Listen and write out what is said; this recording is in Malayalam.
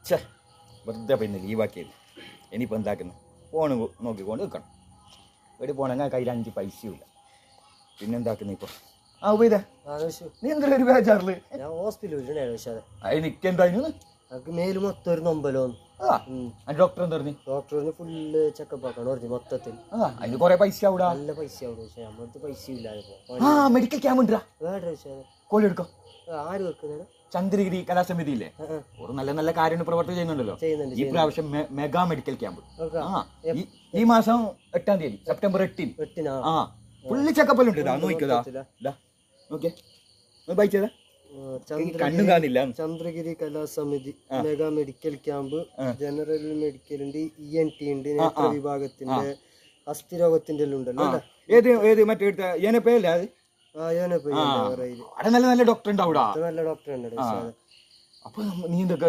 ഛേ വെറുതെ പിന്നെ ലീവാക്കിയത്. ഇനിയിപ്പോൾ എന്താക്കുന്നത്? ഫോണ് നോക്കിക്കൊണ്ട് നിൽക്കണം. എവിടെ പോകണമെങ്കിൽ കയ്യിൽ 5 പൈസയും ഇല്ല. പിന്നെന്താക്കുന്നത് ഇപ്പോൾ? ആ ഉപയോഗിത നീ എന്തൊരു ഒരു ബേജാറില്? ഞാൻ ഹോസ്പിറ്റലിൽ എനിക്കെന്തായിരുന്നു മേല് മൊത്തം ഒരു നൊമ്പലോ. ഡോക്ടർ എന്താ പറഞ്ഞു? ഡോക്ടറിന് ഫുള്ള് ചെക്കപ്പ് ആക്കണം പറഞ്ഞു മൊത്തത്തിൽ. അതിന് കുറെ പൈസ അവിടെ നല്ല പൈസ അവിടെ. പക്ഷെ നമ്മളടുത്ത് പൈസ ഇല്ലാതെ മെഡിക്കൽ ക്യാമ്പ് ഉണ്ടാ വേറെ വിഷയം. കോലെടുക്കോ? ആര് വെക്കുന്നതാണ്? ചന്ദ്രഗിരി കലാസമിതി ഇല്ലേ, ഒരു നല്ല നല്ല കാര്യങ്ങൾ പ്രവർത്തി ചെയ്യുന്നുണ്ടല്ലോ. ഈ പ്രാവശ്യം മെഗാ മെഡിക്കൽ ക്യാമ്പ് ഈ മാസം 8-ാം തീയതി, സെപ്റ്റംബർ 8-ന്. ആ ഫുള്ള് ചെക്കപ്പ് എല്ലാം ഉണ്ട്. നോക്കിയതാ നോക്കിയേ, ബൈച്ചതാ കണ്ണും കാണില്ല. ചന്ദ്രഗിരി കലാസമിതി മെഗാ മെഡിക്കൽ ക്യാമ്പ്. ജനറൽ മെഡിക്കലിന്റെ ENT ഉണ്ട്, നേത്ര വിഭാഗത്തിന്റെ, അസ്ഥിരോഗത്തിന്റെ എല്ലാം ഉണ്ടല്ലോ. ഏത് ഏത് മറ്റേ ഏനപ്പയല്ലേ അത്? അവിടെ നല്ല നല്ല ഡോക്ടർ ഉണ്ട്. അവിടെ നല്ല ഡോക്ടർ ഉണ്ട്. അപ്പൊ നീ എന്തൊക്കെ